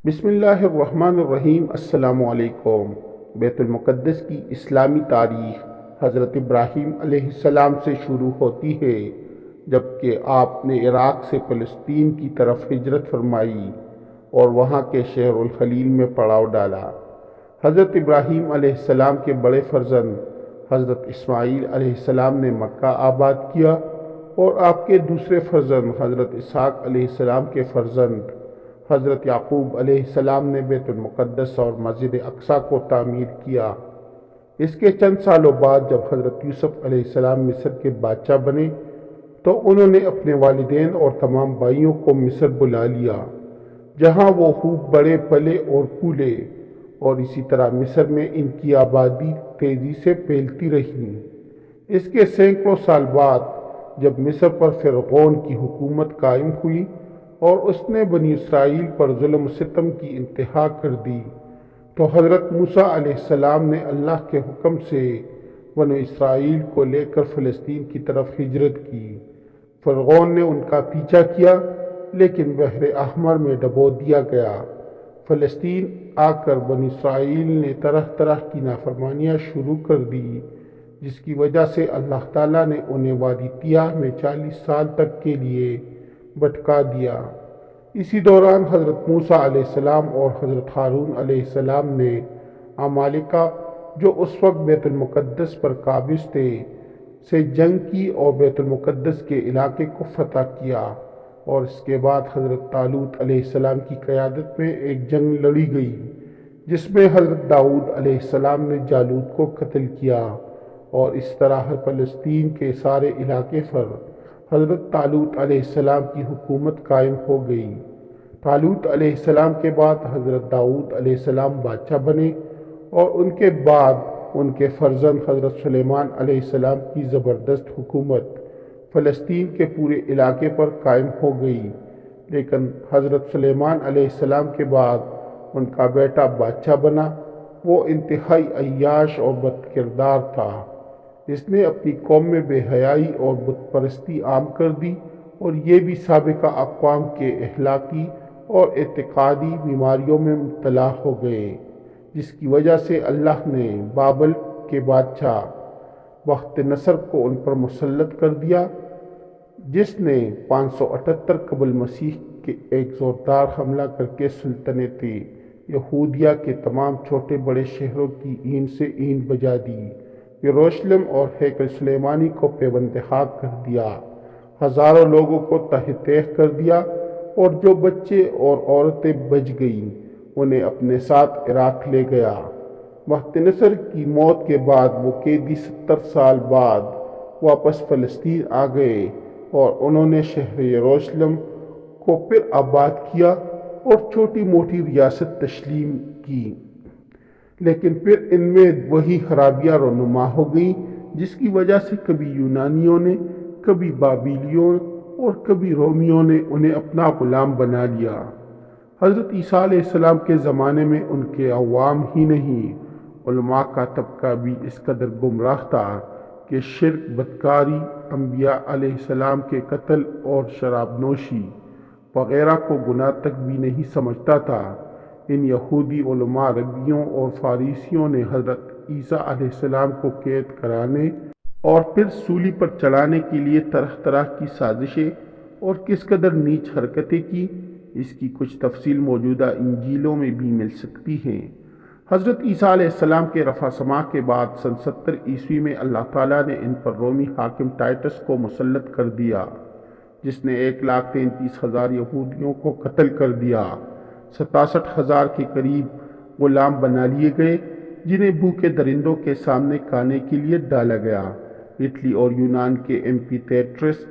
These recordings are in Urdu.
بسم اللہ الرحمن الرحیم۔ السلام علیکم۔ بیت المقدس کی اسلامی تاریخ حضرت ابراہیم علیہ السلام سے شروع ہوتی ہے، جبکہ آپ نے عراق سے فلسطین کی طرف ہجرت فرمائی اور وہاں کے شہر الخلیل میں پڑاؤ ڈالا۔ حضرت ابراہیم علیہ السلام کے بڑے فرزند حضرت اسماعیل علیہ السلام نے مکہ آباد کیا اور آپ کے دوسرے فرزند حضرت اسحاق علیہ السلام کے فرزند حضرت یعقوب علیہ السلام نے بیت المقدس اور مسجد اقصیٰ کو تعمیر کیا۔ اس کے چند سالوں بعد جب حضرت یوسف علیہ السلام مصر کے بادشاہ بنے تو انہوں نے اپنے والدین اور تمام بھائیوں کو مصر بلا لیا، جہاں وہ خوب بڑے پلے اور پھولے، اور اسی طرح مصر میں ان کی آبادی تیزی سے پھیلتی رہی۔ اس کے سینکڑوں سال بعد جب مصر پر فرعون کی حکومت قائم ہوئی اور اس نے بنی اسرائیل پر ظلم و ستم کی انتہا کر دی، تو حضرت موسیٰ علیہ السلام نے اللہ کے حکم سے بنی اسرائیل کو لے کر فلسطین کی طرف ہجرت کی۔ فرعون نے ان کا پیچھا کیا لیکن بحر احمر میں ڈبو دیا گیا۔ فلسطین آ کر بنی اسرائیل نے طرح طرح کی نافرمانیاں شروع کر دی، جس کی وجہ سے اللہ تعالیٰ نے انہیں وادی طیٰ میں 40 سال تک کے لیے بھٹکا دیا۔ اسی دوران حضرت موسیٰ علیہ السلام اور حضرت ہارون علیہ السلام نے عمالقہ، جو اس وقت بیت المقدس پر قابض تھے، سے جنگ کی اور بیت المقدس کے علاقے کو فتح کیا، اور اس کے بعد حضرت طالوت علیہ السلام کی قیادت میں ایک جنگ لڑی گئی، جس میں حضرت داؤد علیہ السلام نے جالوت کو قتل کیا، اور اس طرح فلسطین کے سارے علاقے پر حضرت طالوت علیہ السلام کی حکومت قائم ہو گئی۔ طالوت علیہ السلام کے بعد حضرت داؤد علیہ السلام بادشاہ بنے، اور ان کے بعد ان کے فرزند حضرت سلیمان علیہ السلام کی زبردست حکومت فلسطین کے پورے علاقے پر قائم ہو گئی، لیکن حضرت سلیمان علیہ السلام کے بعد ان کا بیٹا بادشاہ بنا۔ وہ انتہائی عیاش اور بد کردار تھا۔ اس نے اپنی قوم میں بے حیائی اور بت پرستی عام کر دی، اور یہ بھی سابقہ اقوام کے اخلاقی اور اعتقادی بیماریوں میں مبتلا ہو گئے، جس کی وجہ سے اللہ نے بابل کے بادشاہ بخت نصر کو ان پر مسلط کر دیا، جس نے 578 قبل مسیح کے ایک زوردار حملہ کر کے سلطنت یہودیہ کے تمام چھوٹے بڑے شہروں کی اینٹ سے اینٹ بجا دی، یروشلم اور ہیکل سلیمانی کو پیوند خاک کر دیا، ہزاروں لوگوں کو تہہ تیغ کر دیا، اور جو بچے اور عورتیں بچ گئیں انہیں اپنے ساتھ عراق لے گیا۔ بخت نصر کی موت کے بعد وہ قیدی 70 سال بعد واپس فلسطین آ گئے، اور انہوں نے شہر یروشلم کو پھر آباد کیا اور چھوٹی موٹی ریاست تسلیم کی، لیکن پھر ان میں وہی خرابیاں رونما ہو گئیں، جس کی وجہ سے کبھی یونانیوں نے، کبھی بابلیوں اور کبھی رومیوں نے انہیں اپنا غلام بنا لیا۔ حضرت عیسیٰ علیہ السلام کے زمانے میں ان کے عوام ہی نہیں، علماء کا طبقہ بھی اس قدر گمراہ تھا کہ شرک، بدکاری، انبیاء علیہ السلام کے قتل اور شراب نوشی وغیرہ کو گناہ تک بھی نہیں سمجھتا تھا۔ ان یہودی علماء عربیوں اور فارسیوں نے حضرت عیسیٰ علیہ السلام کو قید کرانے اور پھر سولی پر چڑھانے کے لیے طرح طرح کی سازشیں اور کس قدر نیچ حرکتیں کی، اس کی کچھ تفصیل موجودہ انجیلوں میں بھی مل سکتی ہیں۔ حضرت عیسیٰ علیہ السلام کے رفع سماع کے بعد سن 70 عیسوی میں اللہ تعالیٰ نے ان پر رومی حاکم ٹائٹس کو مسلط کر دیا، جس نے 1,33,000 یہودیوں کو قتل کر دیا۔ 67,000 کے قریب غلام بنا لیے گئے، جنہیں بھوکے درندوں کے سامنے کھانے کے لیے ڈالا گیا۔ اٹلی اور یونان کے ایمپی تھیٹرس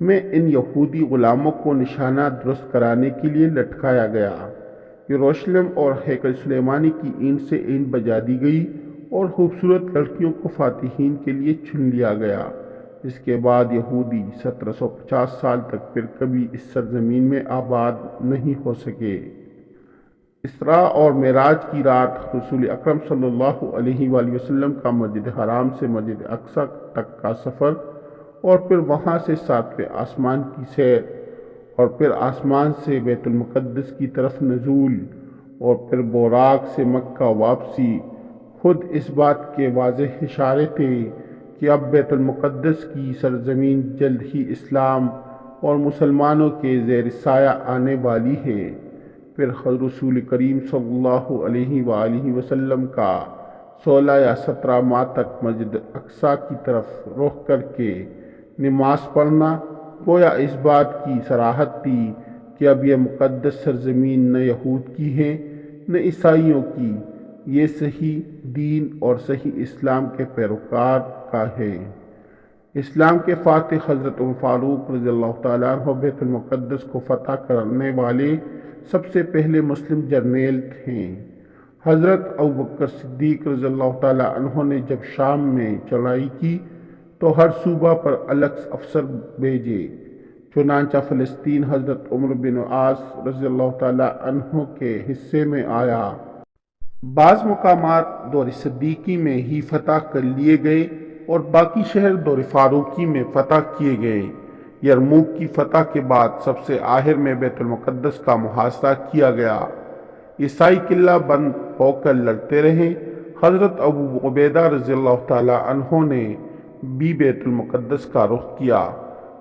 میں ان یہودی غلاموں کو نشانہ درست کرانے کے لیے لٹکایا گیا۔ یروشلم اور ہیکل سلیمانی کی اینٹ سے اینٹ بجا دی گئی، اور خوبصورت لڑکیوں کو فاتحین کے لیے چن لیا گیا۔ اس کے بعد یہودی 1750 سال تک پھر کبھی اس سرزمین میں آباد نہیں ہو سکے۔ اسراء اور معراج کی رات رسول اکرم صلی اللہ علیہ وآلہ وسلم کا مسجد حرام سے مسجد اقصیٰ تک کا سفر، اور پھر وہاں سے 7ویں آسمان کی سیر، اور پھر آسمان سے بیت المقدس کی طرف نزول، اور پھر بوراک سے مکہ واپسی خود اس بات کے واضح اشارے تھے کہ اب بیت المقدس کی سرزمین جلد ہی اسلام اور مسلمانوں کے زیر سایہ آنے والی ہے۔ پھر رسول کریم صلی اللہ علیہ وآلہ وسلم کا 16 یا 17 ماہ تک مسجد اقصیٰ کی طرف رخ کر کے نماز پڑھنا گویا اس بات کی صراحت تھی کہ اب یہ مقدس سرزمین نہ یہود کی ہے نہ عیسائیوں کی، یہ صحیح دین اور صحیح اسلام کے پیروکار کا ہے۔ اسلام کے فاتح حضرت عمر فاروق رضی اللہ تعالیٰ عنہ بیت المقدس کو فتح کرنے والے سب سے پہلے مسلم جرنیل تھے۔ حضرت ابوبکر صدیق رضی اللہ تعالیٰ عنہ نے جب شام میں چڑھائی کی تو ہر صوبہ پر الگ افسر بھیجے، چنانچہ فلسطین حضرت عمر بن عاص رضی اللہ تعالیٰ عنہ کے حصے میں آیا۔ بعض مقامات دور صدیقی میں ہی فتح کر لیے گئے اور باقی شہر دور فاروقی میں فتح کیے گئے۔ یرموک کی فتح کے بعد سب سے آخر میں بیت المقدس کا محاصرہ کیا گیا۔ عیسائی قلعہ بند ہو کر لڑتے رہے۔ حضرت ابو عبیدہ رضی اللہ تعالیٰ عنہ نے بھی بیت المقدس کا رخ کیا۔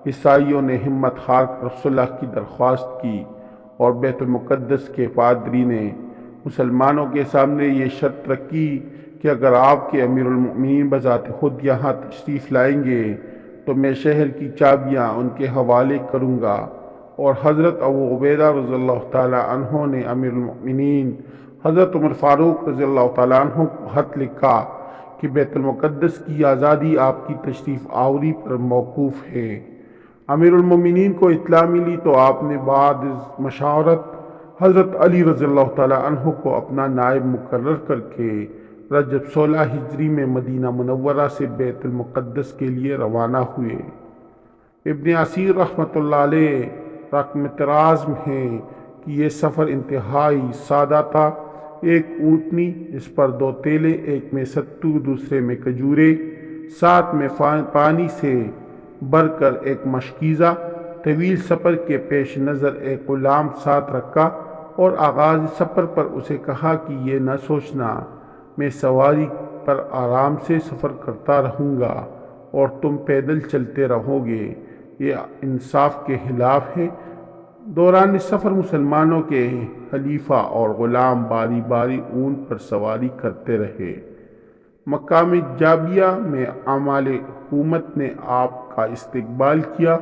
عیسائیوں نے ہمت ہار کر صلح کی درخواست کی اور بیت المقدس کے پادری نے مسلمانوں کے سامنے یہ شرط رکھی کہ اگر آپ کے امیر المؤمنین بذات خود یہاں تشریف لائیں گے تو میں شہر کی چابیاں ان کے حوالے کروں گا، اور حضرت ابو عبیدہ رضی اللہ تعالیٰ عنہ نے امیر المؤمنین حضرت عمر فاروق رضی اللہ تعالیٰ عنہ کو خط لکھا کہ بیت المقدس کی آزادی آپ کی تشریف آوری پر موقوف ہے۔ امیر المؤمنین کو اطلاع ملی تو آپ نے بعد از مشاورت حضرت علی رضی اللہ تعالیٰ عنہ کو اپنا نائب مقرر کر کے رجب 16 ہجری میں مدینہ منورہ سے بیت المقدس کے لیے روانہ ہوئے۔ ابن اسیر رحمۃ اللہ علیہ رقم اعتراض ہے کہ یہ سفر انتہائی سادہ تھا۔ ایک اونٹنی، اس پر 2 تیلے، ایک میں ستو دوسرے میں کھجورے، ساتھ میں پانی سے بھر کر ایک مشکیزہ، طویل سفر کے پیش نظر ایک غلام ساتھ رکھا اور آغاز سفر پر اسے کہا کہ یہ نہ سوچنا میں سواری پر آرام سے سفر کرتا رہوں گا اور تم پیدل چلتے رہو گے، یہ انصاف کے خلاف ہے۔ دوران سفر مسلمانوں کے خلیفہ اور غلام باری باری اونٹ پر سواری کرتے رہے۔ مقام جابیہ میں عمال حکومت نے آپ کا استقبال کیا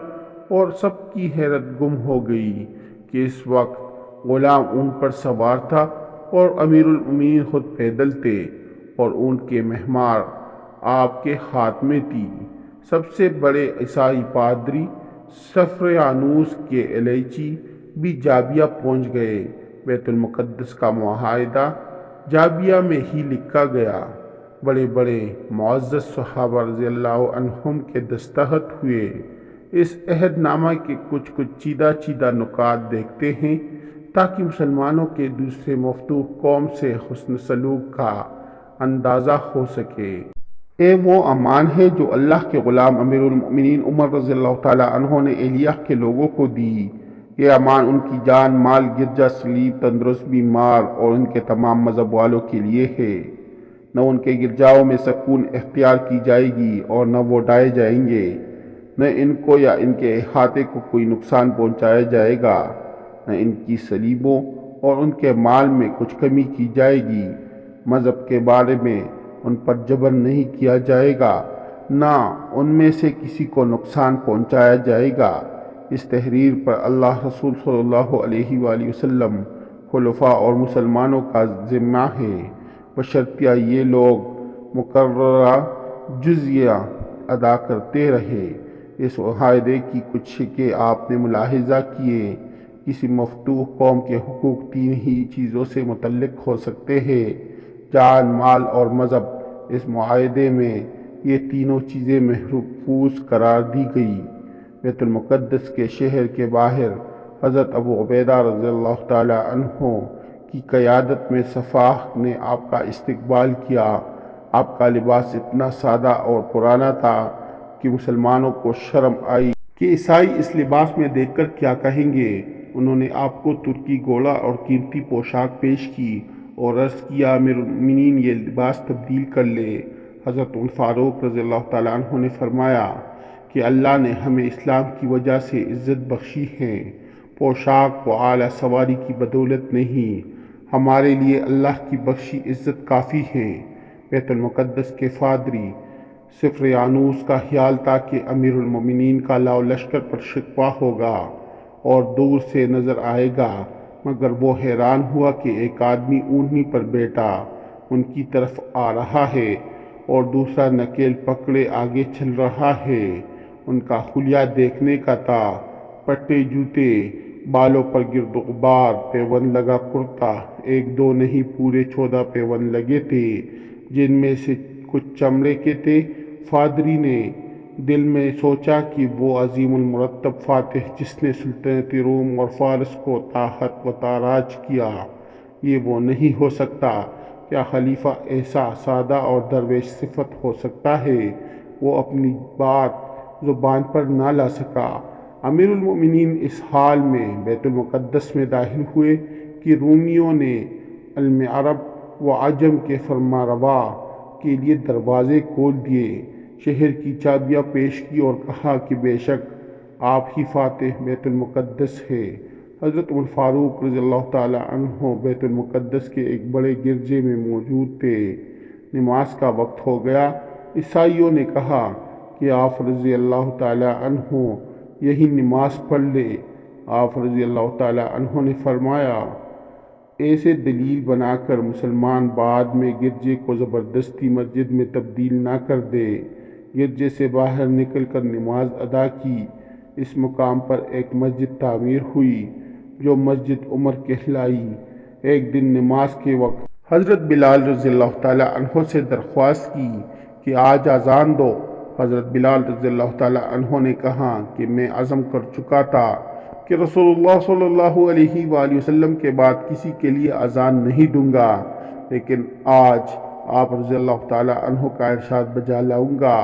اور سب کی حیرت گم ہو گئی کہ اس وقت غلام اونٹ پر سوار تھا اور امیر المؤمنین خود پیدل تھے اور اونٹ کے مہمار آپ کے ہاتھ میں تھی۔ سب سے بڑے عیسائی پادری سفریانوس کے الیچی بھی جابیہ پہنچ گئے۔ بیت المقدس کا معاہدہ جابیہ میں ہی لکھا گیا۔ بڑے بڑے معزز صحابہ رضی اللہ عنہم کے دستخط ہوئے۔ اس عہد نامہ کے کچھ چیدہ نکات دیکھتے ہیں تاکہ مسلمانوں کے دوسرے مفتوح قوم سے حسن سلوک کا اندازہ ہو سکے۔ وہ امان ہے جو اللہ کے غلام امیر المؤمنین عمر رضی اللہ تعالیٰ عنہ نے ایلیہ کے لوگوں کو دی۔ یہ امان ان کی جان، مال، گرجا، صلیب، تندرست بیمار اور ان کے تمام مذہب والوں کے لیے ہے۔ نہ ان کے گرجاؤں میں سکون اختیار کی جائے گی اور نہ وہ ڈھائے جائیں گے، نہ ان کو یا ان کے احاطے کو کوئی نقصان پہنچایا جائے گا، نہ ان کی صلیبوں اور ان کے مال میں کچھ کمی کی جائے گی۔ مذہب کے بارے میں ان پر جبر نہیں کیا جائے گا، نہ ان میں سے کسی کو نقصان پہنچایا جائے گا۔ اس تحریر پر اللہ رسول صلی اللہ علیہ وآلہ وسلم، خلفاء اور مسلمانوں کا ذمہ ہے، بشرطیہ یہ لوگ مقررہ جزیہ ادا کرتے رہے۔ اس معاہدے کی کچھ شقیں آپ نے ملاحظہ کیے۔ کسی مفتوح قوم کے حقوق 3 ہی چیزوں سے متعلق ہو سکتے ہیں: جان، مال اور مذہب۔ اس معاہدے میں یہ تینوں چیزیں محفوظ قرار دی گئی۔ بیت المقدس کے شہر کے باہر حضرت ابو عبیدہ رضی اللہ تعالیٰ عنہ کی قیادت میں سفاح نے آپ کا استقبال کیا۔ آپ کا لباس اتنا سادہ اور پرانا تھا کہ مسلمانوں کو شرم آئی کہ عیسائی اس لباس میں دیکھ کر کیا کہیں گے۔ انہوں نے آپ کو ترکی گھوڑا اور قیمتی پوشاک پیش کی اور عرض کیا امیر المومنین یہ لباس تبدیل کر لے۔ حضرت عمر فاروق رضی اللہ تعالیٰ عنہ نے فرمایا کہ اللہ نے ہمیں اسلام کی وجہ سے عزت بخشی ہے، پوشاک و اعلیٰ سواری کی بدولت نہیں۔ ہمارے لیے اللہ کی بخشی عزت کافی ہے۔ بیت المقدس کے پادری سفریانوس کا خیال تھا کہ امیر المومنین کا لاؤ لشکر پر شکوہ ہوگا اور دور سے نظر آئے گا، مگر وہ حیران ہوا کہ ایک آدمی اونٹنی پر بیٹھا ان کی طرف آ رہا ہے اور دوسرا نکیل پکڑے آگے چل رہا ہے۔ ان کا حلیہ دیکھنے کا تھا، پٹے جوتے، بالوں پر گرد و غبار، پیوند لگا کرتا، ایک دو نہیں پورے 14 پیوند لگے تھے، جن میں سے کچھ چمڑے کے تھے۔ پادری نے دل میں سوچا کہ وہ عظیم المرتب فاتح جس نے سلطنت روم اور فارس کو تاحت و تاراج کیا، یہ وہ نہیں ہو سکتا۔ کیا خلیفہ ایسا سادہ اور درویش صفت ہو سکتا ہے؟ وہ اپنی بات زبان پر نہ لا سکا۔ امیر المومنین اس حال میں بیت المقدس میں داخل ہوئے کہ رومیوں نے علم عرب و عجم کے فرمانروا کے لیے دروازے کھول دیے، شہر کی چابیاں پیش کی اور کہا کہ بے شک آپ ہی فاتح بیت المقدس ہے۔ حضرت عمر فاروق رضی اللہ تعالیٰ عنہ بیت المقدس کے ایک بڑے گرجے میں موجود تھے۔ نماز کا وقت ہو گیا۔ عیسائیوں نے کہا کہ آپ رضی اللہ تعالیٰ عنہ یہی نماز پڑھ لے۔ آپ رضی اللہ تعالیٰ عنہ نے فرمایا، ایسے دلیل بنا کر مسلمان بعد میں گرجے کو زبردستی مسجد میں تبدیل نہ کر دے۔ گرجے سے باہر نکل کر نماز ادا کی۔ اس مقام پر ایک مسجد تعمیر ہوئی جو مسجد عمر کہلائی۔ ایک دن نماز کے وقت حضرت بلال رضی اللہ تعالیٰ عنہ سے درخواست کی کہ آج اذان دو۔ حضرت بلال رضی اللہ تعالیٰ عنہ نے کہا کہ میں عزم کر چکا تھا کہ رسول اللہ صلی اللہ علیہ وآلہ وسلم کے بعد کسی کے لیے اذان نہیں دوں گا، لیکن آج آپ رضی اللہ تعالیٰ عنہ کا ارشاد بجا لاؤں گا۔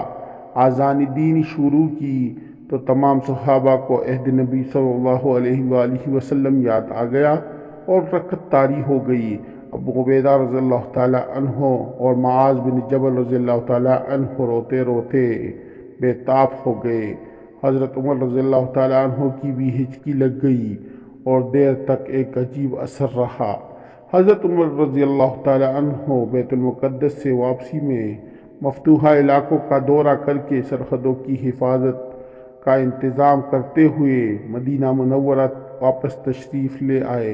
اذان دینی شروع کی تو تمام صحابہ کو عہد نبی صلی اللہ علیہ وآلہ وسلم یاد آ گیا اور رکعت طاری ہو گئی۔ ابو عبیدہ رضی اللہ تعالیٰ عنہ اور معاذ بن جبل رضی اللہ تعالیٰ عنہ روتے روتے بے تاب ہو گئے۔ حضرت عمر رضی اللہ تعالیٰ عنہ کی بھی ہچکی لگ گئی اور دیر تک ایک عجیب اثر رہا۔ حضرت عمر رضی اللہ تعالیٰ عنہ بیت المقدس سے واپسی میں مفتوحہ علاقوں کا دورہ کر کے سرحدوں کی حفاظت کا انتظام کرتے ہوئے مدینہ منورہ واپس تشریف لے آئے۔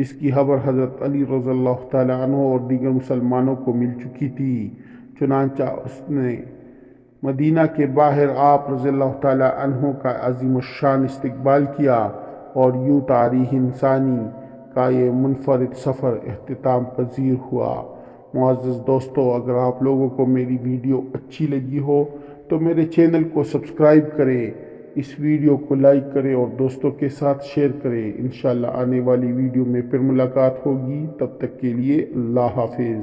اس کی خبر حضرت علی رضی اللہ تعالیٰ عنہ اور دیگر مسلمانوں کو مل چکی تھی، چنانچہ اس نے مدینہ کے باہر آپ رضی اللہ تعالیٰ عنہ کا عظیم الشان استقبال کیا اور یوں تاریخ انسانی کا یہ منفرد سفر اختتام پذیر ہوا۔ معزز دوستو، اگر آپ لوگوں کو میری ویڈیو اچھی لگی ہو تو میرے چینل کو سبسکرائب کریں، اس ویڈیو کو لائک کریں اور دوستوں کے ساتھ شیئر کریں۔ انشاءاللہ آنے والی ویڈیو میں پھر ملاقات ہوگی، تب تک کے لیے اللہ حافظ۔